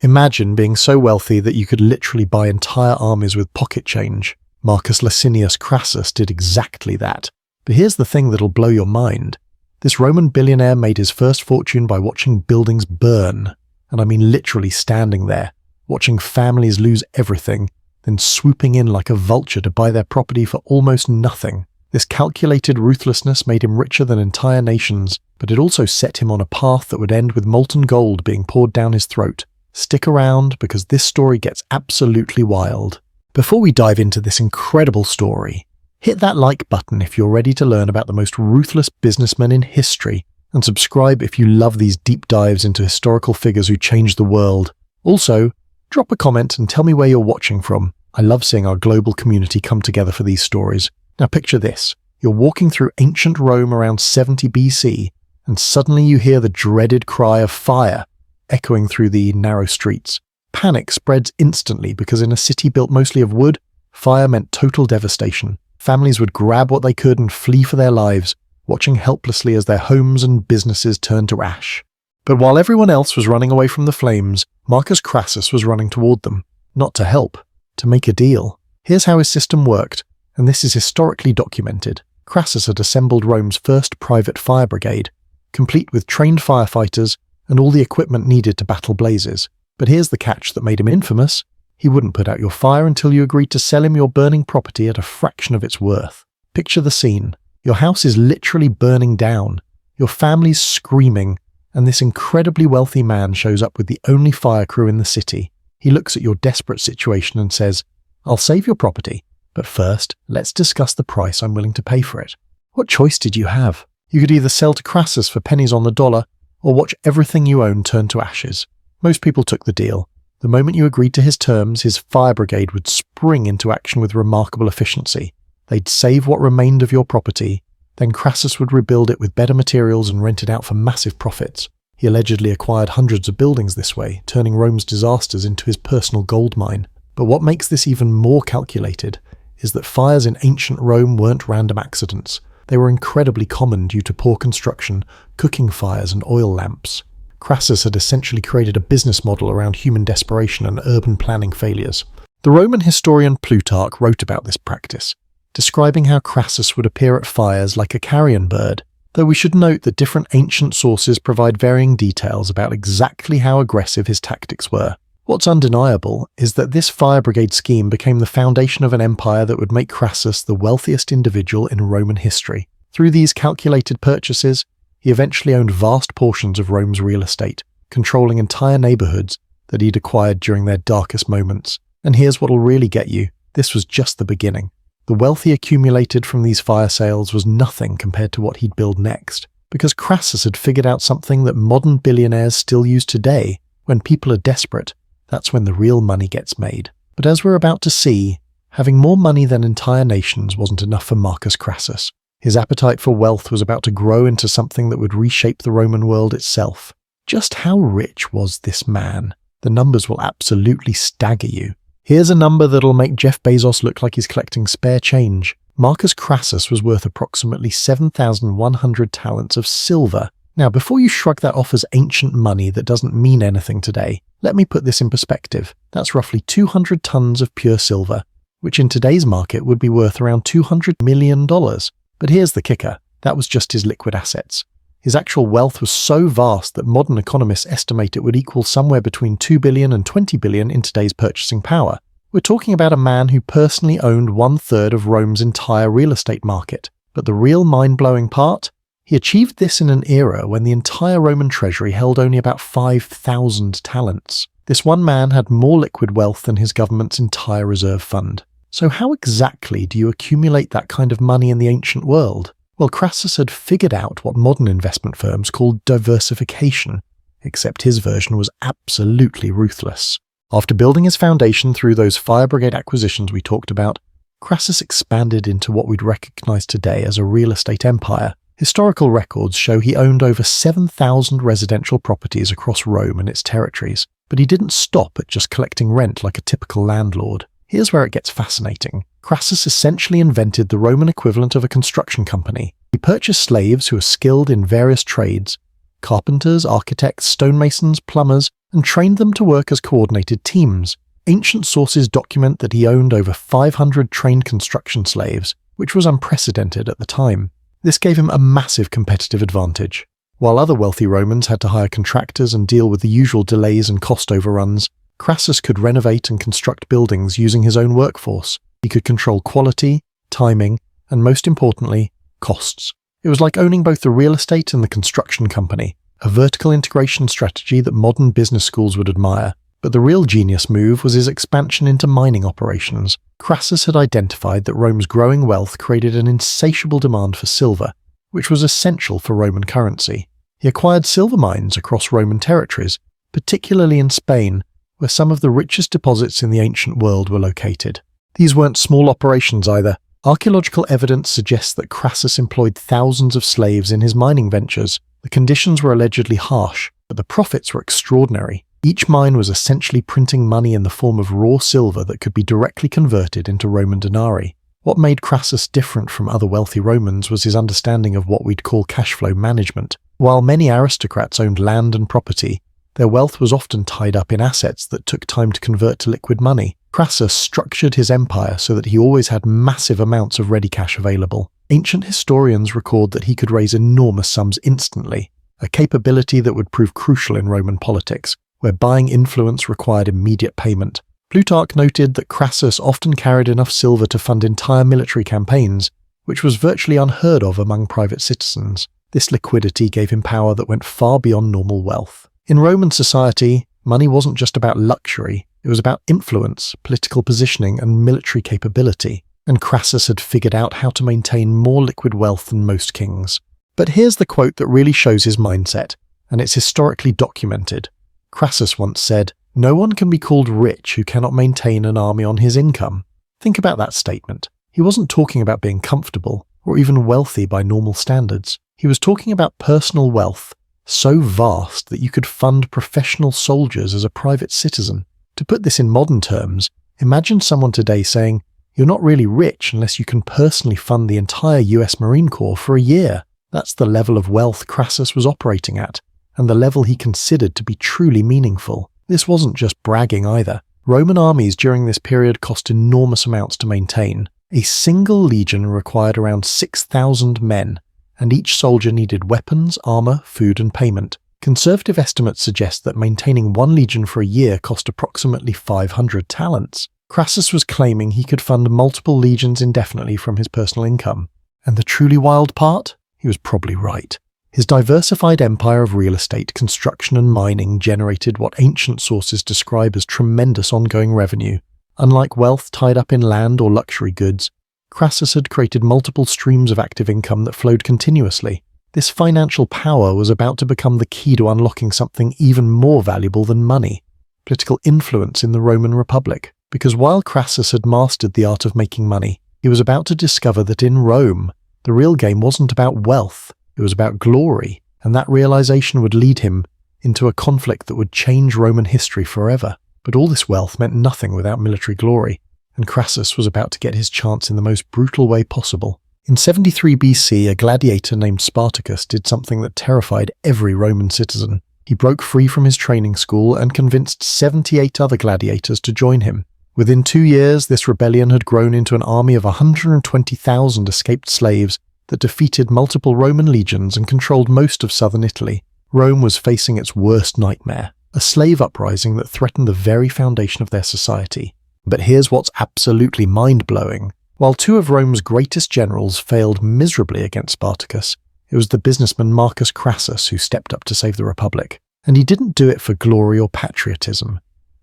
Imagine being so wealthy that you could literally buy entire armies with pocket change. Marcus Crassus did exactly that. But here's the thing that'll blow your mind. This Roman billionaire made his first fortune by watching buildings burn. And I mean literally standing there, watching families lose everything, then swooping in like a vulture to buy their property for almost nothing. This calculated ruthlessness made him richer than entire nations, but it also set him on a path that would end with molten gold being poured down his throat. Stick around, because this story gets absolutely wild. Before we dive into this incredible story, hit that like button if you're ready to learn about the most ruthless businessmen in history, and subscribe if you love these deep dives into historical figures who changed the world. Also, drop a comment and tell me where you're watching from. I love seeing our global community come together for these stories. Now picture this. You're walking through ancient Rome around 70 BC, and suddenly you hear the dreaded cry of fire echoing through the narrow streets. Panic spreads instantly because in a city built mostly of wood, fire meant total devastation. Families would grab what they could and flee for their lives, watching helplessly as their homes and businesses turned to ash. But while everyone else was running away from the flames, Marcus Crassus was running toward them, not to help, to make a deal. Here's how his system worked, and this is historically documented. Crassus had assembled Rome's first private fire brigade, complete with trained firefighters and all the equipment needed to battle blazes. But here's the catch that made him infamous. He wouldn't put out your fire until you agreed to sell him your burning property at a fraction of its worth. Picture the scene. Your house is literally burning down, your family's screaming, and this incredibly wealthy man shows up with the only fire crew in the city. He looks at your desperate situation and says, "I'll save your property, but first, let's discuss the price I'm willing to pay for it." What choice did you have? You could either sell to Crassus for pennies on the dollar, or watch everything you own turn to ashes. Most people took the deal. The moment you agreed to his terms, his fire brigade would spring into action with remarkable efficiency. They'd save what remained of your property, then Crassus would rebuild it with better materials and rent it out for massive profits. He allegedly acquired hundreds of buildings this way, turning Rome's disasters into his personal gold mine. But what makes this even more calculated is that fires in ancient Rome weren't random accidents. They were incredibly common due to poor construction, cooking fires, and oil lamps. Crassus had essentially created a business model around human desperation and urban planning failures. The Roman historian Plutarch wrote about this practice, describing how Crassus would appear at fires like a carrion bird, though we should note that different ancient sources provide varying details about exactly how aggressive his tactics were. What's undeniable is that this fire brigade scheme became the foundation of an empire that would make Crassus the wealthiest individual in Roman history. Through these calculated purchases, he eventually owned vast portions of Rome's real estate, controlling entire neighborhoods that he'd acquired during their darkest moments. And here's what'll really get you. This was just the beginning. The wealth he accumulated from these fire sales was nothing compared to what he'd build next, because Crassus had figured out something that modern billionaires still use today. When people are desperate, that's when the real money gets made. But as we're about to see, having more money than entire nations wasn't enough for Marcus Crassus. His appetite for wealth was about to grow into something that would reshape the Roman world itself. Just how rich was this man? The numbers will absolutely stagger you. Here's a number that'll make Jeff Bezos look like he's collecting spare change. Marcus Crassus was worth approximately 7,100 talents of silver. Now, before you shrug that off as ancient money that doesn't mean anything today, let me put this in perspective. That's roughly 200 tons of pure silver, which in today's market would be worth around $200 million. But here's the kicker. That was just his liquid assets. His actual wealth was so vast that modern economists estimate it would equal somewhere between 2 billion and 20 billion in today's purchasing power. We're talking about a man who personally owned 1/3 of Rome's entire real estate market. But the real mind-blowing part? He achieved this in an era when the entire Roman treasury held only about 5,000 talents. This one man had more liquid wealth than his government's entire reserve fund. So how exactly do you accumulate that kind of money in the ancient world? Well, Crassus had figured out what modern investment firms call diversification, except his version was absolutely ruthless. After building his foundation through those fire brigade acquisitions we talked about, Crassus expanded into what we'd recognize today as a real estate empire. Historical records show he owned over 7,000 residential properties across Rome and its territories, but he didn't stop at just collecting rent like a typical landlord. Here's where it gets fascinating. Crassus essentially invented the Roman equivalent of a construction company. He purchased slaves who were skilled in various trades: carpenters, architects, stonemasons, plumbers, and trained them to work as coordinated teams. Ancient sources document that he owned over 500 trained construction slaves, which was unprecedented at the time. This gave him a massive competitive advantage. While other wealthy Romans had to hire contractors and deal with the usual delays and cost overruns, Crassus could renovate and construct buildings using his own workforce. He could control quality, timing, and most importantly, costs. It was like owning both the real estate and the construction company, a vertical integration strategy that modern business schools would admire. But the real genius move was his expansion into mining operations. Crassus had identified that Rome's growing wealth created an insatiable demand for silver, which was essential for Roman currency. He acquired silver mines across Roman territories, particularly in Spain, where some of the richest deposits in the ancient world were located. These weren't small operations either. Archaeological evidence suggests that Crassus employed thousands of slaves in his mining ventures. The conditions were allegedly harsh, but the profits were extraordinary. Each mine was essentially printing money in the form of raw silver that could be directly converted into Roman denarii. What made Crassus different from other wealthy Romans was his understanding of what we'd call cash flow management. While many aristocrats owned land and property, their wealth was often tied up in assets that took time to convert to liquid money. Crassus structured his empire so that he always had massive amounts of ready cash available. Ancient historians record that he could raise enormous sums instantly, a capability that would prove crucial in Roman politics, where buying influence required immediate payment. Plutarch noted that Crassus often carried enough silver to fund entire military campaigns, which was virtually unheard of among private citizens. This liquidity gave him power that went far beyond normal wealth. In Roman society, money wasn't just about luxury, it was about influence, political positioning, and military capability, and Crassus had figured out how to maintain more liquid wealth than most kings. But here's the quote that really shows his mindset, and it's historically documented. Crassus once said, "No one can be called rich who cannot maintain an army on his income." Think about that statement. He wasn't talking about being comfortable, or even wealthy by normal standards. He was talking about personal wealth, so vast that you could fund professional soldiers as a private citizen. To put this in modern terms, imagine someone today saying, "You're not really rich unless you can personally fund the entire US Marine Corps for a year." That's the level of wealth Crassus was operating at, and the level he considered to be truly meaningful. This wasn't just bragging either. Roman armies during this period cost enormous amounts to maintain. A single legion required around 6,000 men, and each soldier needed weapons, armor, food, and payment. Conservative estimates suggest that maintaining one legion for a year cost approximately 500 talents. Crassus was claiming he could fund multiple legions indefinitely from his personal income. And the truly wild part? He was probably right. His diversified empire of real estate, construction, and mining generated what ancient sources describe as tremendous ongoing revenue. Unlike wealth tied up in land or luxury goods, Crassus had created multiple streams of active income that flowed continuously. This financial power was about to become the key to unlocking something even more valuable than money: political influence in the Roman Republic. Because while Crassus had mastered the art of making money, he was about to discover that in Rome, the real game wasn't about wealth, it was about glory, and that realization would lead him into a conflict that would change Roman history forever. But all this wealth meant nothing without military glory, and Crassus was about to get his chance in the most brutal way possible. In 73 BC, a gladiator named Spartacus did something that terrified every Roman citizen. He broke free from his training school and convinced 78 other gladiators to join him. Within 2 years, this rebellion had grown into an army of 120,000 escaped slaves that defeated multiple Roman legions and controlled most of southern Italy. Rome was facing its worst nightmare, a slave uprising that threatened the very foundation of their society. But here's what's absolutely mind-blowing. While two of Rome's greatest generals failed miserably against Spartacus, it was the businessman Marcus Crassus who stepped up to save the Republic. And he didn't do it for glory or patriotism.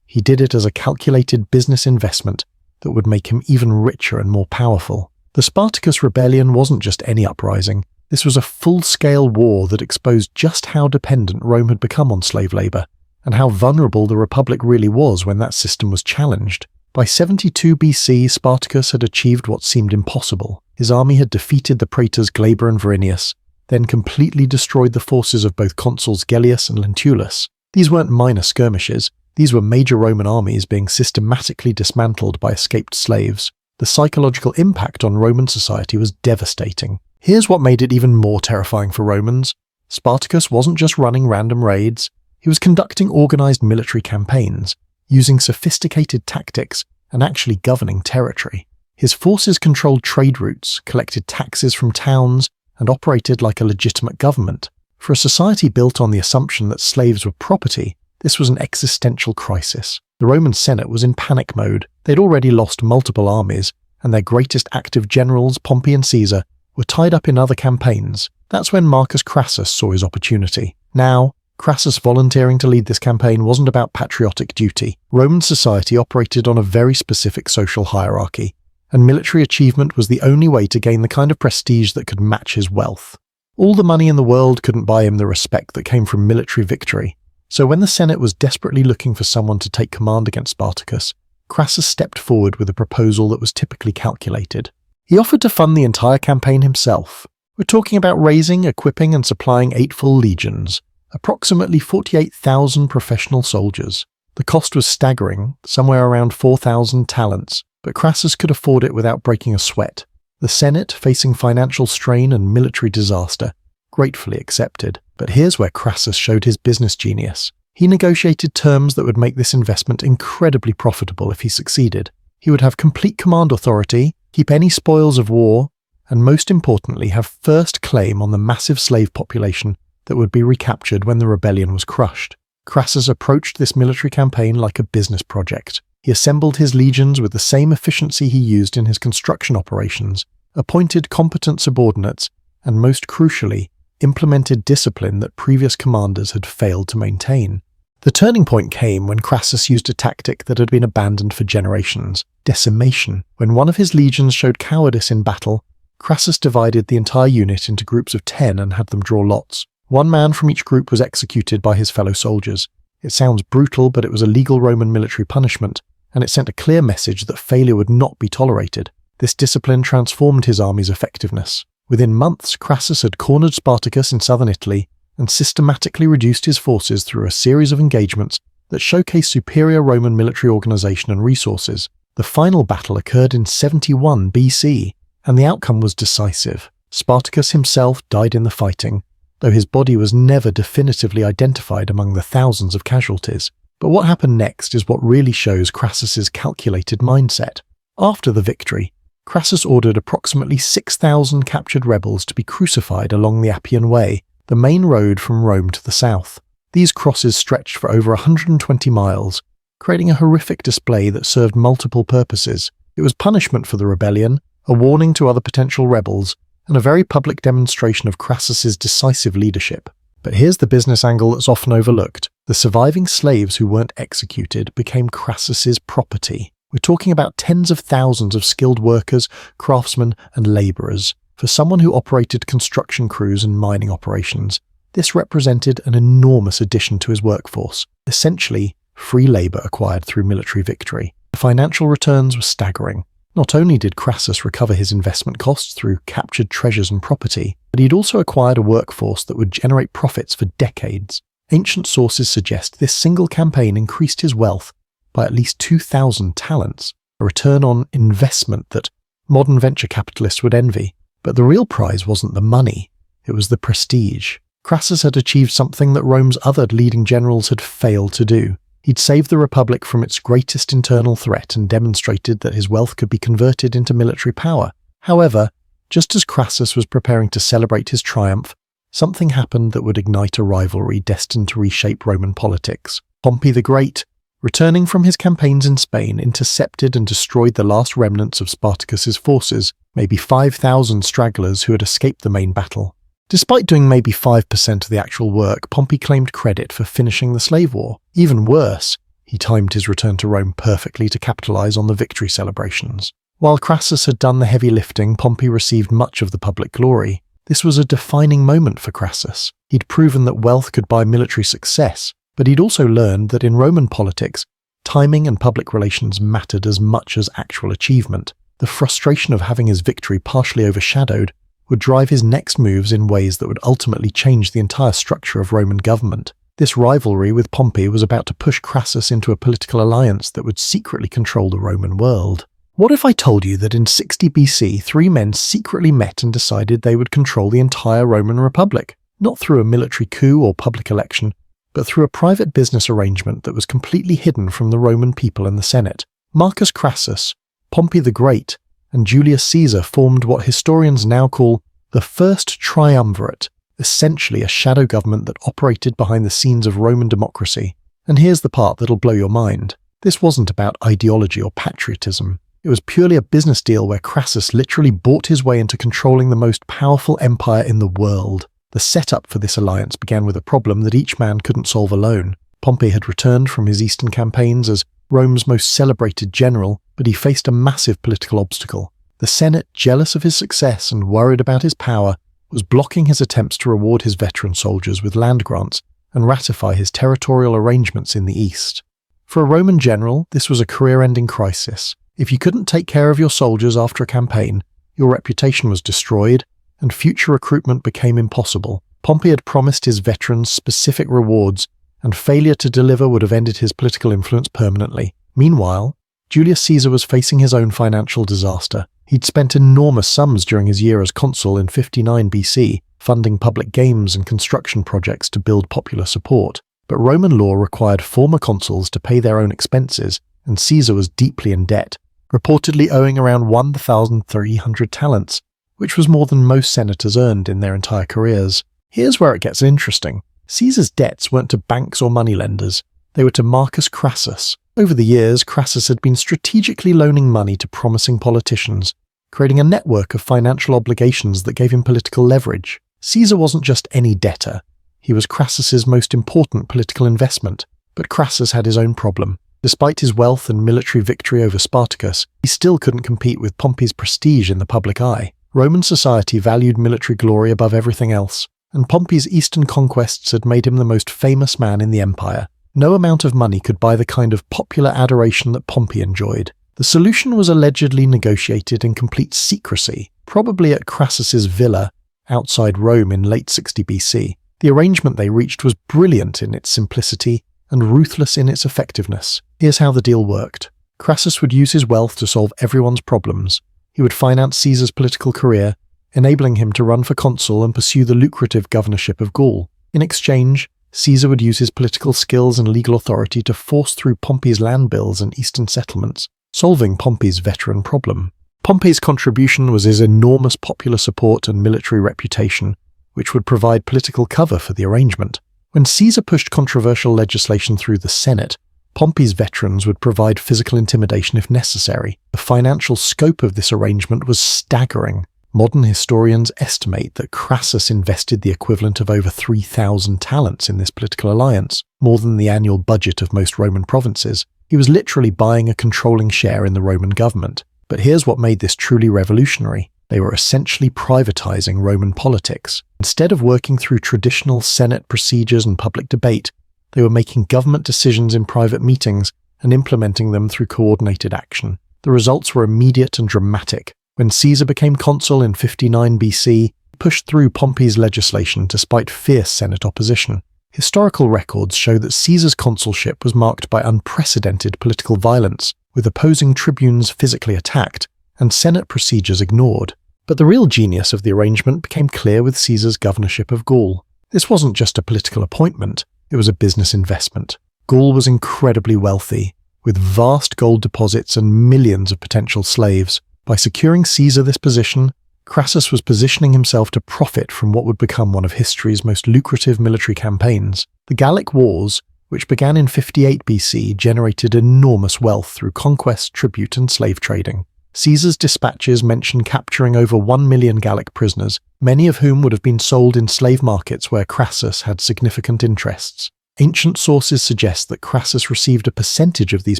He did it as a calculated business investment that would make him even richer and more powerful. The Spartacus rebellion wasn't just any uprising. This was a full-scale war that exposed just how dependent Rome had become on slave labor, and how vulnerable the Republic really was when that system was challenged. By 72 BC, Spartacus had achieved what seemed impossible. His army had defeated the praetors Glaber and Verinius, then completely destroyed the forces of both consuls Gellius and Lentulus. These weren't minor skirmishes. These were major Roman armies being systematically dismantled by escaped slaves. The psychological impact on Roman society was devastating. Here's what made it even more terrifying for Romans. Spartacus wasn't just running random raids. He was conducting organized military campaigns, using sophisticated tactics, and actually governing territory. His forces controlled trade routes, collected taxes from towns, and operated like a legitimate government. For a society built on the assumption that slaves were property, this was an existential crisis. The Roman Senate was in panic mode. They'd already lost multiple armies, and their greatest active generals, Pompey and Caesar, were tied up in other campaigns. That's when Marcus Crassus saw his opportunity. Now, Crassus volunteering to lead this campaign wasn't about patriotic duty. Roman society operated on a very specific social hierarchy, and military achievement was the only way to gain the kind of prestige that could match his wealth. All the money in the world couldn't buy him the respect that came from military victory. So when the Senate was desperately looking for someone to take command against Spartacus, Crassus stepped forward with a proposal that was typically calculated. He offered to fund the entire campaign himself. We're talking about raising, equipping, and supplying 8 full legions, approximately 48,000 professional soldiers. The cost was staggering, somewhere around 4,000 talents, but Crassus could afford it without breaking a sweat. The Senate, facing financial strain and military disaster, gratefully accepted. But here's where Crassus showed his business genius. He negotiated terms that would make this investment incredibly profitable if he succeeded. He would have complete command authority, keep any spoils of war, and most importantly have first claim on the massive slave population that would be recaptured when the rebellion was crushed. Crassus approached this military campaign like a business project. He assembled his legions with the same efficiency he used in his construction operations, appointed competent subordinates, and most crucially, implemented discipline that previous commanders had failed to maintain. The turning point came when Crassus used a tactic that had been abandoned for generations: decimation. When one of his legions showed cowardice in battle, Crassus divided the entire unit into groups of 10 and had them draw lots. One man from each group was executed by his fellow soldiers. It sounds brutal, but it was a legal Roman military punishment, and it sent a clear message that failure would not be tolerated. This discipline transformed his army's effectiveness. Within months, Crassus had cornered Spartacus in southern Italy and systematically reduced his forces through a series of engagements that showcased superior Roman military organization and resources. The final battle occurred in 71 BC, and the outcome was decisive. Spartacus himself died in the fighting, though his body was never definitively identified among the thousands of casualties. But what happened next is what really shows Crassus's calculated mindset. After the victory, Crassus ordered approximately 6,000 captured rebels to be crucified along the Appian Way, the main road from Rome to the south. These crosses stretched for over 120 miles, creating a horrific display that served multiple purposes. It was punishment for the rebellion, a warning to other potential rebels, and a very public demonstration of Crassus's decisive leadership. But here's the business angle that's often overlooked. The surviving slaves who weren't executed became Crassus's property. We're talking about tens of thousands of skilled workers, craftsmen, and laborers. For someone who operated construction crews and mining operations, this represented an enormous addition to his workforce, essentially free labor acquired through military victory. The financial returns were staggering. Not only did Crassus recover his investment costs through captured treasures and property, but he'd also acquired a workforce that would generate profits for decades. Ancient sources suggest this single campaign increased his wealth by at least 2,000 talents, a return on investment that modern venture capitalists would envy. But the real prize wasn't the money, it was the prestige. Crassus had achieved something that Rome's other leading generals had failed to do. He'd saved the Republic from its greatest internal threat and demonstrated that his wealth could be converted into military power. However, just as Crassus was preparing to celebrate his triumph, something happened that would ignite a rivalry destined to reshape Roman politics. Pompey the Great, returning from his campaigns in Spain, intercepted and destroyed the last remnants of Spartacus's forces, maybe 5,000 stragglers who had escaped the main battle. Despite doing maybe 5% of the actual work, Pompey claimed credit for finishing the slave war. Even worse, he timed his return to Rome perfectly to capitalize on the victory celebrations. While Crassus had done the heavy lifting, Pompey received much of the public glory. This was a defining moment for Crassus. He'd proven that wealth could buy military success, but he'd also learned that in Roman politics, timing and public relations mattered as much as actual achievement. The frustration of having his victory partially overshadowed would drive his next moves in ways that would ultimately change the entire structure of Roman government. This rivalry with Pompey was about to push Crassus into a political alliance that would secretly control the Roman world. What if I told you that in 60 BC, 3 men secretly met and decided they would control the entire Roman Republic? Not through a military coup or public election, but through a private business arrangement that was completely hidden from the Roman people and the Senate. Marcus Crassus, Pompey the Great, and Julius Caesar formed what historians now call the First Triumvirate, essentially a shadow government that operated behind the scenes of Roman democracy. And here's the part that'll blow your mind. This wasn't about ideology or patriotism. It was purely a business deal where Crassus literally bought his way into controlling the most powerful empire in the world. The setup for this alliance began with a problem that each man couldn't solve alone. Pompey had returned from his eastern campaigns as Rome's most celebrated general, but he faced a massive political obstacle. The Senate, jealous of his success and worried about his power, was blocking his attempts to reward his veteran soldiers with land grants and ratify his territorial arrangements in the east. For a Roman general, this was a career-ending crisis. If you couldn't take care of your soldiers after a campaign, your reputation was destroyed, and future recruitment became impossible. Pompey had promised his veterans specific rewards, and failure to deliver would have ended his political influence permanently. Meanwhile, Julius Caesar was facing his own financial disaster. He'd spent enormous sums during his year as consul in 59 BC, funding public games and construction projects to build popular support. But Roman law required former consuls to pay their own expenses, and Caesar was deeply in debt, reportedly owing around 1,300 talents, which was more than most senators earned in their entire careers. Here's where it gets interesting. Caesar's debts weren't to banks or moneylenders. They were to Marcus Crassus. Over the years, Crassus had been strategically loaning money to promising politicians, creating a network of financial obligations that gave him political leverage. Caesar wasn't just any debtor. He was Crassus's most important political investment. But Crassus had his own problem. Despite his wealth and military victory over Spartacus, he still couldn't compete with Pompey's prestige in the public eye. Roman society valued military glory above everything else, and Pompey's eastern conquests had made him the most famous man in the empire. No amount of money could buy the kind of popular adoration that Pompey enjoyed. The solution was allegedly negotiated in complete secrecy, probably at Crassus's villa outside Rome in late 60 BC. The arrangement they reached was brilliant in its simplicity and ruthless in its effectiveness. Here's how the deal worked. Crassus would use his wealth to solve everyone's problems. He would finance Caesar's political career, enabling him to run for consul and pursue the lucrative governorship of Gaul. In exchange, Caesar would use his political skills and legal authority to force through Pompey's land bills and eastern settlements, solving Pompey's veteran problem. Pompey's contribution was his enormous popular support and military reputation, which would provide political cover for the arrangement. When Caesar pushed controversial legislation through the Senate, Pompey's veterans would provide physical intimidation if necessary. The financial scope of this arrangement was staggering. Modern historians estimate that Crassus invested the equivalent of over 3,000 talents in this political alliance, more than the annual budget of most Roman provinces. He was literally buying a controlling share in the Roman government. But here's what made this truly revolutionary. They were essentially privatizing Roman politics. Instead of working through traditional Senate procedures and public debate, they were making government decisions in private meetings and implementing them through coordinated action. The results were immediate and dramatic. When Caesar became consul in 59 BC, he pushed through Pompey's legislation despite fierce Senate opposition. Historical records show that Caesar's consulship was marked by unprecedented political violence, with opposing tribunes physically attacked and Senate procedures ignored. But the real genius of the arrangement became clear with Caesar's governorship of Gaul. This wasn't just a political appointment, it was a business investment. Gaul was incredibly wealthy, with vast gold deposits and millions of potential slaves. By securing Caesar this position, Crassus was positioning himself to profit from what would become one of history's most lucrative military campaigns. The Gallic Wars, which began in 58 BC, generated enormous wealth through conquest, tribute, and slave trading. Caesar's dispatches mention capturing over 1 million Gallic prisoners, many of whom would have been sold in slave markets where Crassus had significant interests. Ancient sources suggest that Crassus received a percentage of these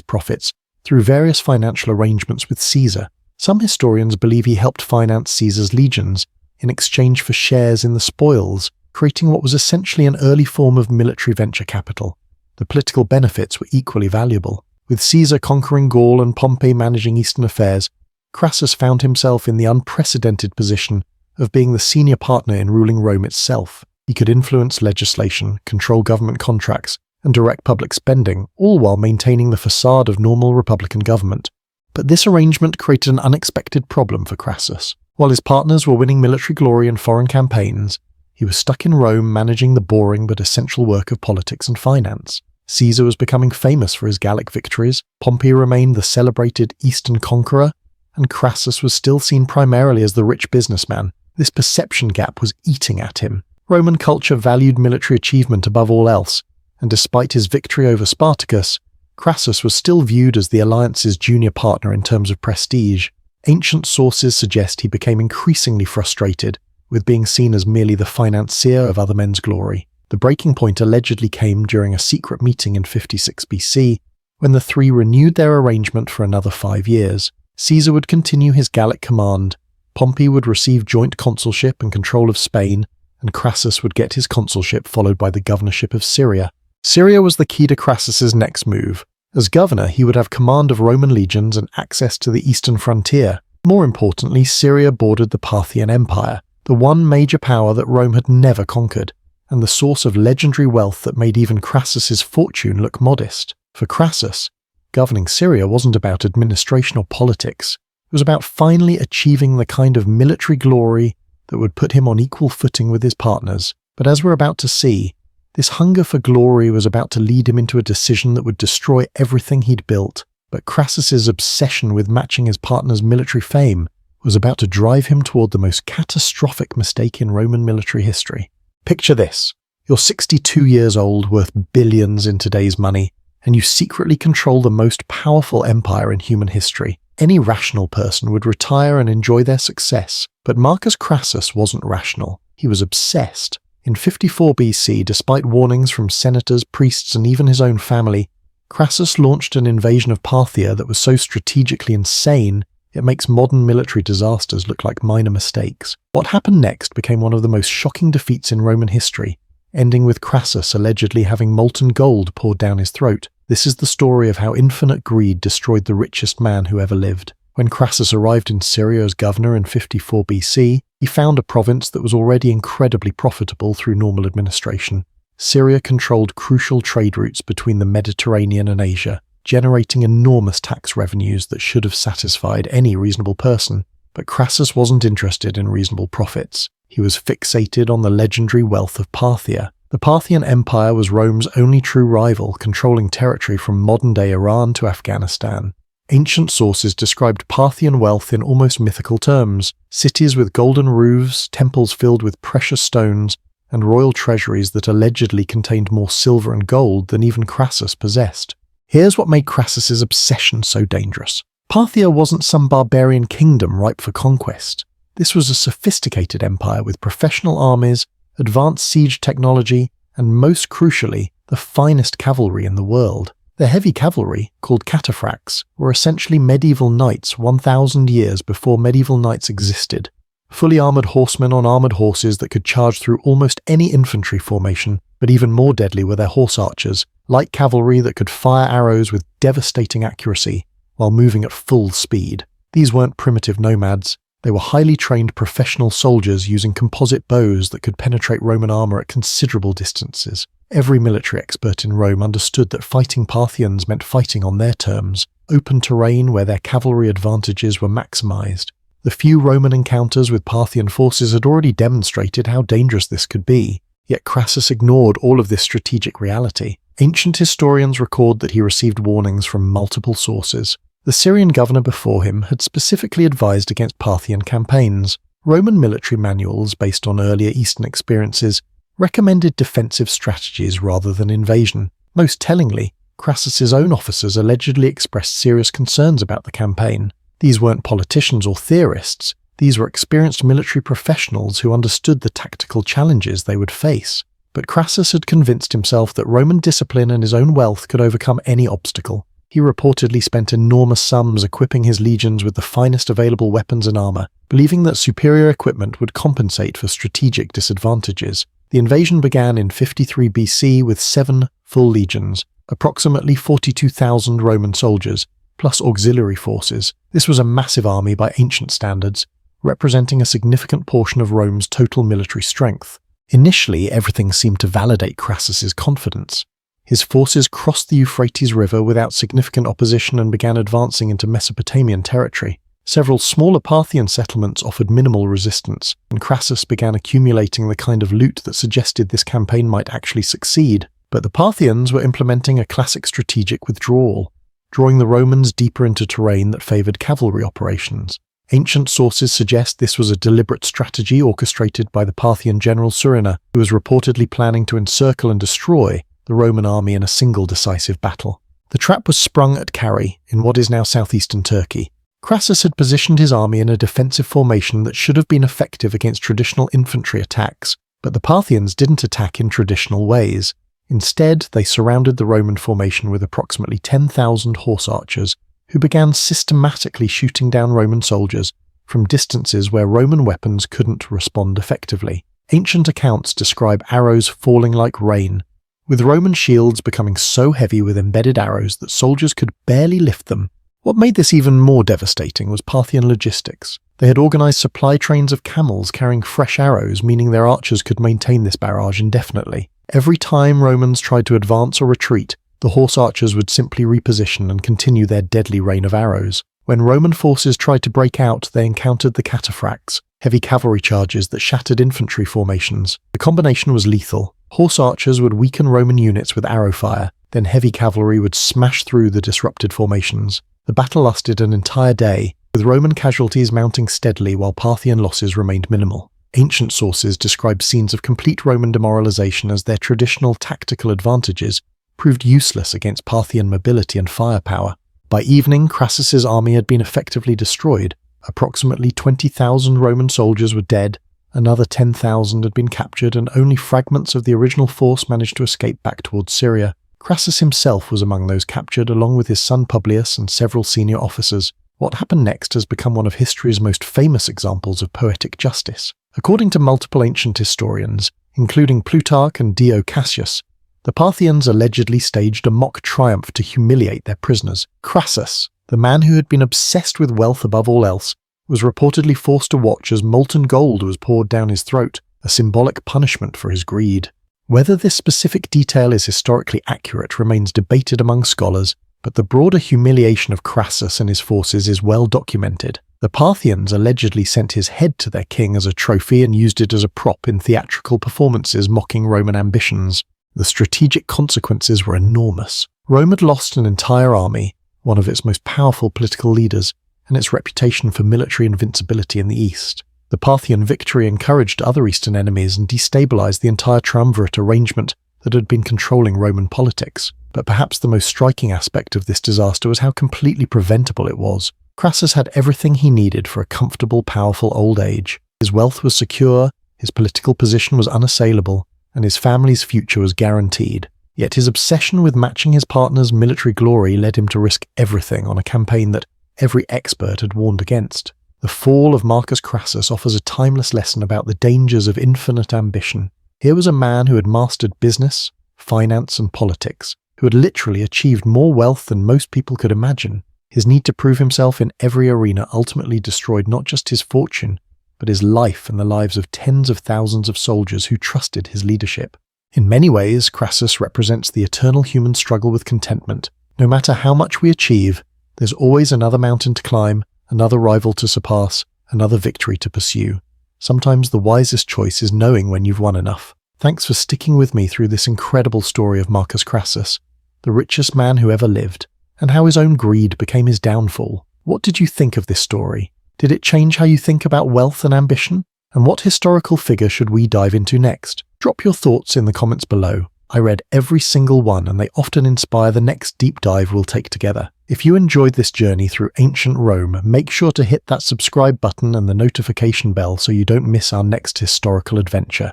profits through various financial arrangements with Caesar. Some historians believe he helped finance Caesar's legions in exchange for shares in the spoils, creating what was essentially an early form of military venture capital. The political benefits were equally valuable. With Caesar conquering Gaul and Pompey managing eastern affairs, Crassus found himself in the unprecedented position of being the senior partner in ruling Rome itself. He could influence legislation, control government contracts, and direct public spending, all while maintaining the facade of normal republican government. But this arrangement created an unexpected problem for Crassus. While his partners were winning military glory in foreign campaigns, He was stuck in Rome managing the boring but essential work of politics and finance. Caesar was becoming famous for his Gallic victories, Pompey remained the celebrated Eastern conqueror, and Crassus was still seen primarily as the rich businessman. This perception gap was eating at him. Roman culture valued military achievement above all else, and despite his victory over Spartacus, Crassus was still viewed as the alliance's junior partner in terms of prestige. Ancient sources suggest he became increasingly frustrated with being seen as merely the financier of other men's glory. The breaking point allegedly came during a secret meeting in 56 BC, when the three renewed their arrangement for another 5 years. Caesar would continue his Gallic command, Pompey would receive joint consulship and control of Spain, and Crassus would get his consulship followed by the governorship of Syria. Syria was the key to Crassus's next move. As governor, he would have command of Roman legions and access to the eastern frontier. More importantly, Syria bordered the Parthian Empire, the one major power that Rome had never conquered, and the source of legendary wealth that made even Crassus's fortune look modest. For Crassus, governing Syria wasn't about administration or politics. It was about finally achieving the kind of military glory that would put him on equal footing with his partners. But as we're about to see, this hunger for glory was about to lead him into a decision that would destroy everything he'd built. But Crassus's obsession with matching his partner's military fame was about to drive him toward the most catastrophic mistake in Roman military history. Picture this. You're 62 years old, worth billions in today's money, and you secretly control the most powerful empire in human history. Any rational person would retire and enjoy their success. But Marcus Crassus wasn't rational. He was obsessed. In 54 BC, despite warnings from senators, priests, and even his own family, Crassus launched an invasion of Parthia that was so strategically insane it makes modern military disasters look like minor mistakes. What happened next became one of the most shocking defeats in Roman history, ending with Crassus allegedly having molten gold poured down his throat. This is the story of how infinite greed destroyed the richest man who ever lived. When Crassus arrived in Syria as governor in 54 BC, he found a province that was already incredibly profitable through normal administration. Syria controlled crucial trade routes between the Mediterranean and Asia, generating enormous tax revenues that should have satisfied any reasonable person. But Crassus wasn't interested in reasonable profits. He was fixated on the legendary wealth of Parthia. The Parthian Empire was Rome's only true rival, controlling territory from modern-day Iran to Afghanistan. Ancient sources described Parthian wealth in almost mythical terms: cities with golden roofs, temples filled with precious stones, and royal treasuries that allegedly contained more silver and gold than even Crassus possessed. Here's what made Crassus's obsession so dangerous. Parthia wasn't some barbarian kingdom ripe for conquest. This was a sophisticated empire with professional armies, advanced siege technology, and most crucially, the finest cavalry in the world. The heavy cavalry, called cataphracts, were essentially medieval knights 1,000 years before medieval knights existed. Fully armoured horsemen on armoured horses that could charge through almost any infantry formation, but even more deadly were their horse archers, light cavalry that could fire arrows with devastating accuracy while moving at full speed. These weren't primitive nomads. They were highly trained professional soldiers using composite bows that could penetrate Roman armour at considerable distances. Every military expert in Rome understood that fighting Parthians meant fighting on their terms, open terrain where their cavalry advantages were maximised. The few Roman encounters with Parthian forces had already demonstrated how dangerous this could be, yet Crassus ignored all of this strategic reality. Ancient historians record that he received warnings from multiple sources. The Syrian governor before him had specifically advised against Parthian campaigns. Roman military manuals, based on earlier Eastern experiences, recommended defensive strategies rather than invasion. Most tellingly, Crassus's own officers allegedly expressed serious concerns about the campaign. These weren't politicians or theorists. These were experienced military professionals who understood the tactical challenges they would face. But Crassus had convinced himself that Roman discipline and his own wealth could overcome any obstacle. He reportedly spent enormous sums equipping his legions with the finest available weapons and armor, believing that superior equipment would compensate for strategic disadvantages. The invasion began in 53 BC with 7 full legions, approximately 42,000 Roman soldiers, plus auxiliary forces. This was a massive army by ancient standards, representing a significant portion of Rome's total military strength. Initially, everything seemed to validate Crassus's confidence. His forces crossed the Euphrates River without significant opposition and began advancing into Mesopotamian territory. Several smaller Parthian settlements offered minimal resistance, and Crassus began accumulating the kind of loot that suggested this campaign might actually succeed. But the Parthians were implementing a classic strategic withdrawal, drawing the Romans deeper into terrain that favoured cavalry operations. Ancient sources suggest this was a deliberate strategy orchestrated by the Parthian general Surina, who was reportedly planning to encircle and destroy the Roman army in a single decisive battle. The trap was sprung at Carrhae, in what is now southeastern Turkey. Crassus had positioned his army in a defensive formation that should have been effective against traditional infantry attacks, but the Parthians didn't attack in traditional ways. Instead, they surrounded the Roman formation with approximately 10,000 horse archers, who began systematically shooting down Roman soldiers from distances where Roman weapons couldn't respond effectively. Ancient accounts describe arrows falling like rain, with Roman shields becoming so heavy with embedded arrows that soldiers could barely lift them. What made this even more devastating was Parthian logistics. They had organized supply trains of camels carrying fresh arrows, meaning their archers could maintain this barrage indefinitely. Every time Romans tried to advance or retreat, the horse archers would simply reposition and continue their deadly rain of arrows. When Roman forces tried to break out, they encountered the cataphracts, heavy cavalry charges that shattered infantry formations. The combination was lethal. Horse archers would weaken Roman units with arrow fire, then heavy cavalry would smash through the disrupted formations. The battle lasted an entire day, with Roman casualties mounting steadily while Parthian losses remained minimal. Ancient sources describe scenes of complete Roman demoralization as their traditional tactical advantages proved useless against Parthian mobility and firepower. By evening, Crassus's army had been effectively destroyed. Approximately 20,000 Roman soldiers were dead, another 10,000 had been captured, and only fragments of the original force managed to escape back towards Syria. Crassus himself was among those captured, along with his son Publius and several senior officers. What happened next has become one of history's most famous examples of poetic justice. According to multiple ancient historians, including Plutarch and Dio Cassius, the Parthians allegedly staged a mock triumph to humiliate their prisoners. Crassus, the man who had been obsessed with wealth above all else, was reportedly forced to watch as molten gold was poured down his throat, a symbolic punishment for his greed. Whether this specific detail is historically accurate remains debated among scholars, but the broader humiliation of Crassus and his forces is well documented. The Parthians allegedly sent his head to their king as a trophy and used it as a prop in theatrical performances mocking Roman ambitions. The strategic consequences were enormous. Rome had lost an entire army, one of its most powerful political leaders, and its reputation for military invincibility in the east. The Parthian victory encouraged other eastern enemies and destabilized the entire triumvirate arrangement that had been controlling Roman politics. But perhaps the most striking aspect of this disaster was how completely preventable it was. Crassus had everything he needed for a comfortable, powerful old age. His wealth was secure, his political position was unassailable, and his family's future was guaranteed. Yet his obsession with matching his partner's military glory led him to risk everything on a campaign that every expert had warned against. The fall of Marcus Crassus offers a timeless lesson about the dangers of infinite ambition. Here was a man who had mastered business, finance, and politics, who had literally achieved more wealth than most people could imagine. His need to prove himself in every arena ultimately destroyed not just his fortune, but his life and the lives of tens of thousands of soldiers who trusted his leadership. In many ways, Crassus represents the eternal human struggle with contentment. No matter how much we achieve, there's always another mountain to climb, another rival to surpass, another victory to pursue. Sometimes the wisest choice is knowing when you've won enough. Thanks for sticking with me through this incredible story of Marcus Crassus, the richest man who ever lived, and how his own greed became his downfall. What did you think of this story? Did it change how you think about wealth and ambition? And what historical figure should we dive into next? Drop your thoughts in the comments below. I read every single one, and they often inspire the next deep dive we'll take together. If you enjoyed this journey through ancient Rome, make sure to hit that subscribe button and the notification bell so you don't miss our next historical adventure.